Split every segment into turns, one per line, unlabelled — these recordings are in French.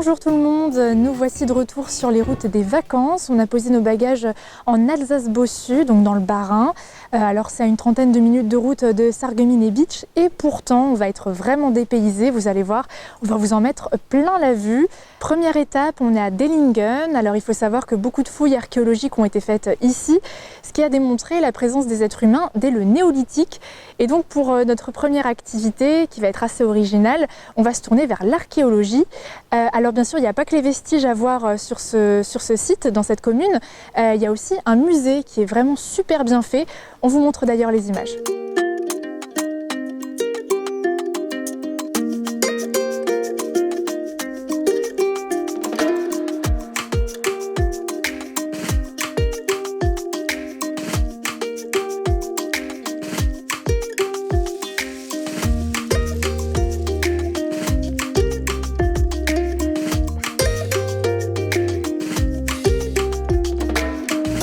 Bonjour tout le monde, nous voici de retour sur les routes des vacances. On a posé nos bagages en Alsace-Bossu, donc dans le Bas-Rhin. Alors c'est à une trentaine de minutes de route de Sarreguemines-et-Bitche et pourtant on va être vraiment dépaysés, vous allez voir, on va vous en mettre plein la vue. Première étape, on est à Dellingen. Alors il faut savoir que beaucoup de fouilles archéologiques ont été faites ici, ce qui a démontré la présence des êtres humains dès le néolithique. Et donc pour notre première activité, qui va être assez originale, on va se tourner vers l'archéologie. Alors bien sûr, il n'y a pas que les vestiges à voir sur ce site, dans cette commune. Il y a aussi un musée qui est vraiment super bien fait. On vous montre d'ailleurs les images.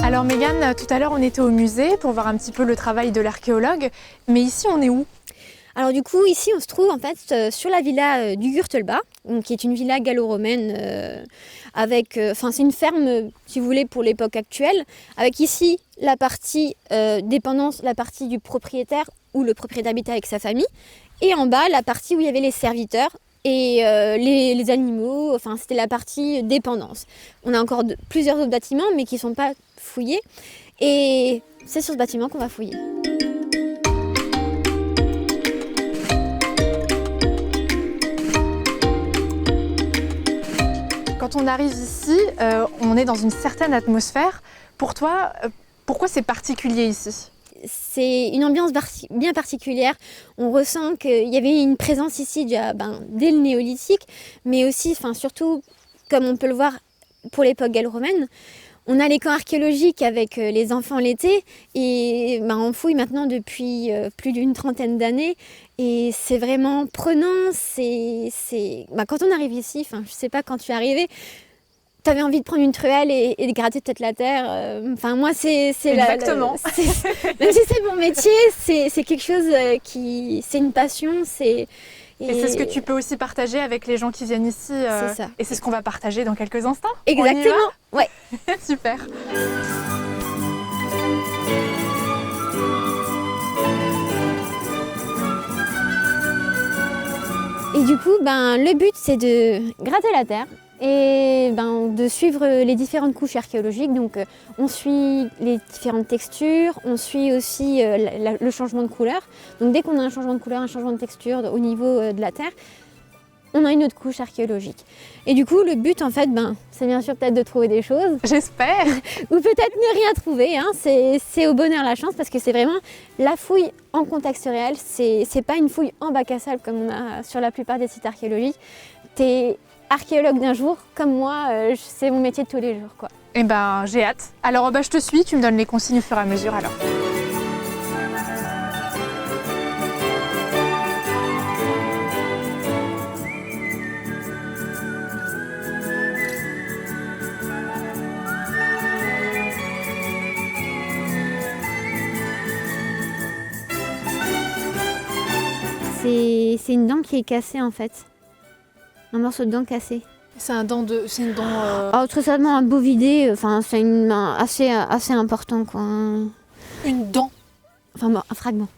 Alors Mégane, tout à l'heure on était au musée pour voir un petit peu le travail de l'archéologue, mais ici on est où?
Alors du coup ici on se trouve en fait sur la villa du Gürtelbach, qui est une villa gallo-romaine avec, c'est une ferme si vous voulez pour l'époque actuelle, avec ici la partie dépendance, la partie du propriétaire où le propriétaire habitait avec sa famille, et en bas la partie où il y avait les serviteurs et les animaux, c'était la partie dépendance. On a encore plusieurs autres bâtiments mais qui ne sont pas fouillés et c'est sur ce bâtiment qu'on va fouiller.
Quand on arrive ici, on est dans une certaine atmosphère. Pour toi, pourquoi c'est particulier ici?
C'est une ambiance bien particulière. On ressent qu'il y avait une présence ici déjà, dès le néolithique, mais aussi, surtout, comme on peut le voir pour l'époque gallo-romaine, on a les camps archéologiques avec les enfants l'été et on fouille maintenant depuis plus d'une trentaine d'années et c'est vraiment prenant. Quand on arrive ici, je sais pas quand tu es arrivé, tu avais envie de prendre une truelle et de gratter peut-être la terre. Moi, c'est
exactement.
Même si c'est mon métier, c'est quelque chose c'est une passion.
Et c'est ce que tu peux aussi partager avec les gens qui viennent ici.
C'est ça.
Et c'est ce qu'on va partager dans quelques instants.
Exactement. Ouais.
Super.
Et du coup, le but, c'est de gratter la terre et de suivre les différentes couches archéologiques. Donc on suit les différentes textures, on suit aussi le changement de couleur. Donc dès qu'on a un changement de couleur, un changement de texture au niveau de la terre, on a une autre couche archéologique. Et du coup, le but en fait, c'est bien sûr peut-être de trouver des choses.
J'espère.
Ou peut-être ne rien trouver, c'est au bonheur la chance parce que c'est vraiment la fouille en contexte réel. C'est pas une fouille en bac à sable comme on a sur la plupart des sites archéologiques. T'es archéologue d'un jour, comme moi, c'est mon métier de tous les jours, quoi.
Eh j'ai hâte. Alors je te suis, tu me donnes les consignes au fur et à mesure alors.
C'est une dent qui est cassée en fait. Un morceau de dent cassé.
C'est une dent.
Très certainement un bovidé, c'est une main assez important quoi.
Une dent.
Un fragment.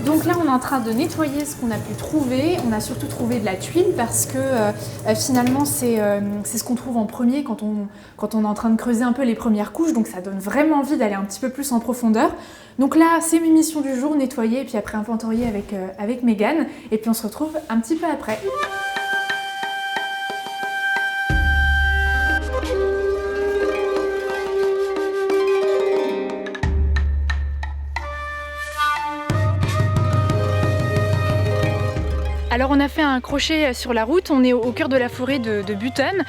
Donc là, on est en train de nettoyer ce qu'on a pu trouver. On a surtout trouvé de la tuile parce que finalement, c'est ce qu'on trouve en premier quand on est en train de creuser un peu les premières couches. Donc ça donne vraiment envie d'aller un petit peu plus en profondeur. Donc là, c'est mes missions du jour, nettoyer et puis après inventorier avec Mégane. Et puis on se retrouve un petit peu après. Alors on a fait un crochet sur la route, on est au cœur de la forêt de Button.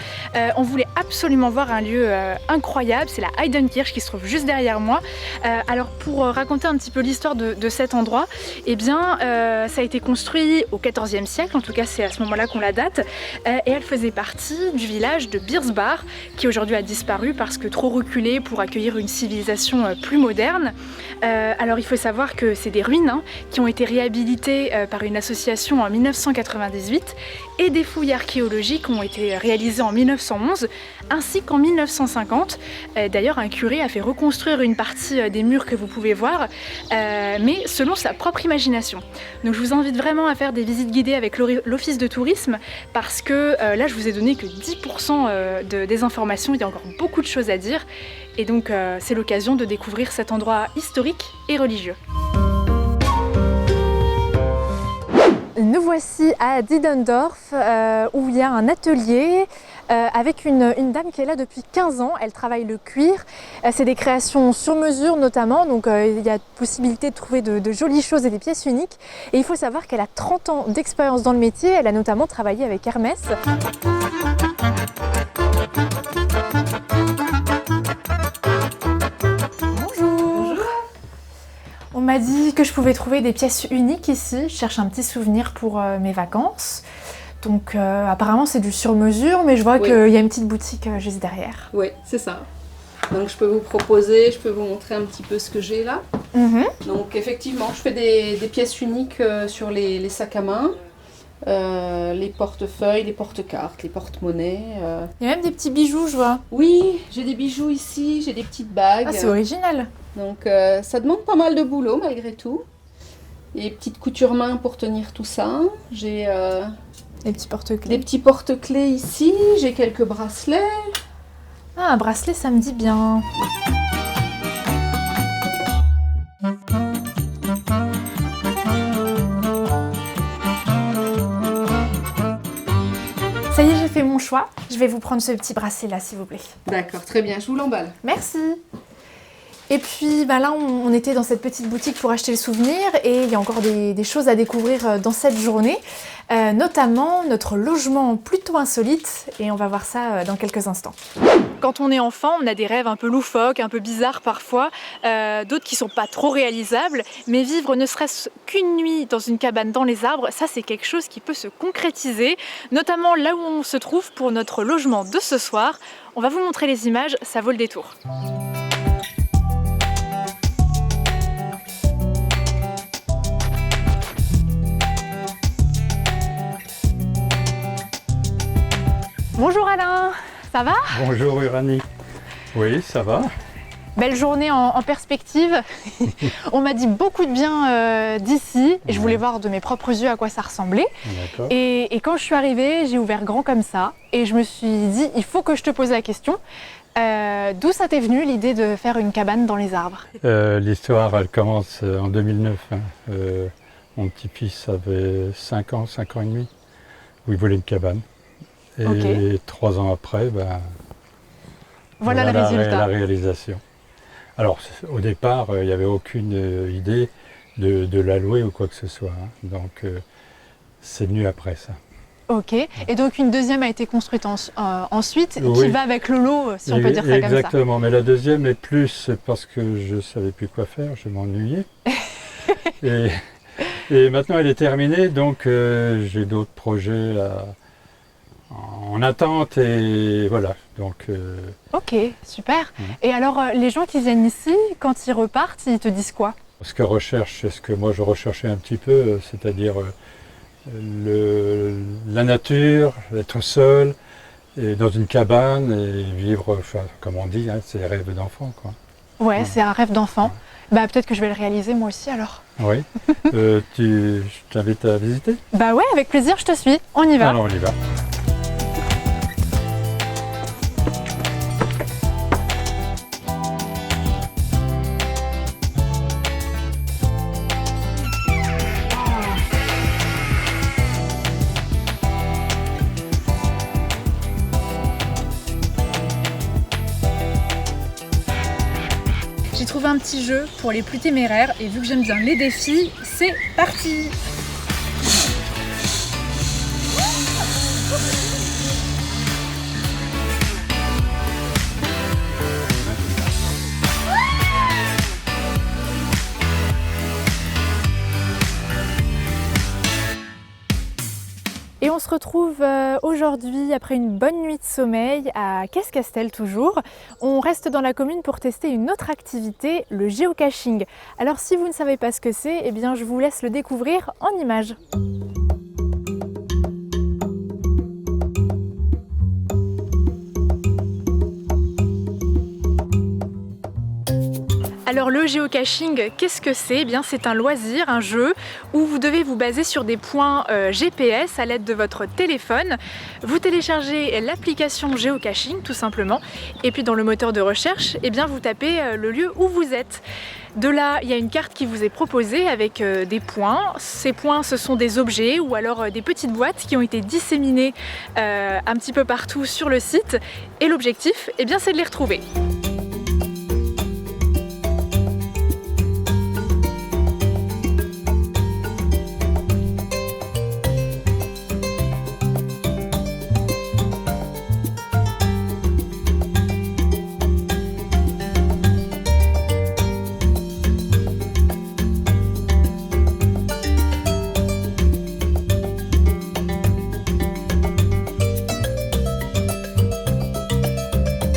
On voulait absolument voir un lieu incroyable, c'est la Heidenkirche qui se trouve juste derrière moi. Alors pour raconter un petit peu l'histoire de cet endroit, eh bien ça a été construit au XIVe siècle, en tout cas c'est à ce moment-là qu'on la date, et elle faisait partie du village de Birsbach, qui aujourd'hui a disparu parce que trop reculé pour accueillir une civilisation plus moderne. Alors il faut savoir que c'est des ruines qui ont été réhabilitées par une association en 1998 et des fouilles archéologiques ont été réalisées en 1911 ainsi qu'en 1950. D'ailleurs un curé a fait reconstruire une partie des murs que vous pouvez voir, mais selon sa propre imagination. Donc je vous invite vraiment à faire des visites guidées avec l'office de tourisme parce que là je vous ai donné que 10% des informations, il y a encore beaucoup de choses à dire et donc c'est l'occasion de découvrir cet endroit historique et religieux. Nous voici à Diedendorf où il y a un atelier avec une dame qui est là depuis 15 ans. Elle travaille le cuir. C'est des créations sur mesure notamment, donc il y a possibilité de trouver de jolies choses et des pièces uniques. Et il faut savoir qu'elle a 30 ans d'expérience dans le métier. Elle a notamment travaillé avec Hermès. On m'a dit que je pouvais trouver des pièces uniques ici. Je cherche un petit souvenir pour mes vacances. Donc apparemment c'est du sur-mesure, mais je vois qu'il y a une petite boutique juste derrière.
Oui, c'est ça. Donc je peux vous proposer, je peux vous montrer un petit peu ce que j'ai là. Donc effectivement, je fais des pièces uniques sur les sacs à main, les portefeuilles, les porte-cartes, les porte-monnaies.
Il y a même des petits bijoux, je vois.
Oui, j'ai des bijoux ici, j'ai des petites bagues.
Ah, c'est original.
Donc ça demande pas mal de boulot malgré tout. Et petites coutures main pour tenir tout ça. J'ai
des petits porte-clés.
Des petits porte-clés ici, j'ai quelques bracelets.
Ah, un bracelet, ça me dit bien. Ça y est, j'ai fait mon choix. Je vais vous prendre ce petit bracelet là, s'il vous plaît.
D'accord, très bien, je vous l'emballe.
Merci. Et puis là, on était dans cette petite boutique pour acheter le souvenir et il y a encore des choses à découvrir dans cette journée, notamment notre logement plutôt insolite et on va voir ça dans quelques instants. Quand on est enfant, on a des rêves un peu loufoques, un peu bizarres parfois, d'autres qui sont pas trop réalisables, mais vivre ne serait-ce qu'une nuit dans une cabane dans les arbres, ça c'est quelque chose qui peut se concrétiser, notamment là où on se trouve pour notre logement de ce soir. On va vous montrer les images, ça vaut le détour. Bonjour Alain, ça va?
Bonjour Uranie. Oui, ça va.
Belle journée en perspective. On m'a dit beaucoup de bien d'ici et je voulais voir de mes propres yeux à quoi ça ressemblait. Et quand je suis arrivée, j'ai ouvert grand comme ça et je me suis dit, il faut que je te pose la question. D'où ça t'est venu l'idée de faire une cabane dans les arbres?
L'histoire, elle commence en 2009. Mon petit-fils avait 5 ans et demi, où il voulait une cabane. Et 3 ans après,
voilà le résultat.
La réalisation. Alors au départ, il n'y avait aucune idée de la louer ou quoi que ce soit. Donc c'est venu après ça.
Ok, et donc une deuxième a été construite ensuite, qui va avec le lot, si on peut dire ça comme ça.
Exactement, mais la deuxième est plus parce que je ne savais plus quoi faire, je m'ennuyais. et maintenant elle est terminée, donc j'ai d'autres projets en attente et voilà. Donc,
ok, super. Et alors les gens qui viennent ici, quand ils repartent, ils te disent quoi?
Ce que recherche, c'est ce que moi je recherchais un petit peu, c'est-à-dire la nature, être seul, et dans une cabane et vivre, enfin, comme on dit, c'est les rêves d'enfant, quoi.
Ouais, c'est un rêve d'enfant. Bah peut-être que je vais le réaliser moi aussi alors.
Oui. Je t'invite à visiter?
Bah ouais, avec plaisir, je te suis. On y va.
Alors on y va.
J'ai trouvé un petit jeu pour les plus téméraires et vu que j'aime bien les défis, c'est parti! se retrouve aujourd'hui après une bonne nuit de sommeil à Casse-Castel toujours. On reste dans la commune pour tester une autre activité, le géocaching. Alors si vous ne savez pas ce que c'est, eh bien je vous laisse le découvrir en images. Alors le géocaching, qu'est-ce que c'est? Eh bien c'est un loisir, un jeu où vous devez vous baser sur des points GPS à l'aide de votre téléphone. Vous téléchargez l'application géocaching tout simplement et puis dans le moteur de recherche, eh bien vous tapez le lieu où vous êtes. De là, il y a une carte qui vous est proposée avec des points. Ces points, ce sont des objets ou alors des petites boîtes qui ont été disséminées un petit peu partout sur le site. Et l'objectif, eh bien c'est de les retrouver.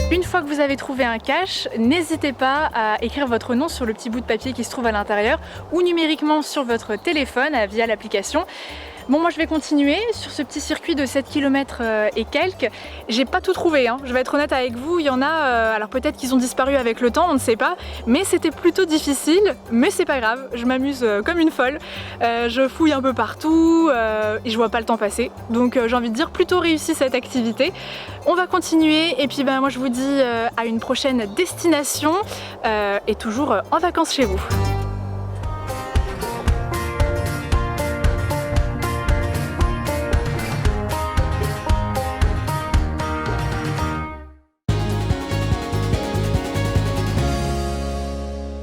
Une fois que vous avez trouvé un cache, n'hésitez pas à écrire votre nom sur le petit bout de papier qui se trouve à l'intérieur ou numériquement sur votre téléphone via l'application. Bon, moi je vais continuer sur ce petit circuit de 7 km et quelques. J'ai pas tout trouvé, hein. Je vais être honnête avec vous, il y en a, alors peut-être qu'ils ont disparu avec le temps, on ne sait pas, mais c'était plutôt difficile, mais c'est pas grave, je m'amuse comme une folle. Je fouille un peu partout et je vois pas le temps passer, donc j'ai envie de dire plutôt réussi cette activité. On va continuer et puis moi je vous dis à une prochaine destination et toujours en vacances chez vous.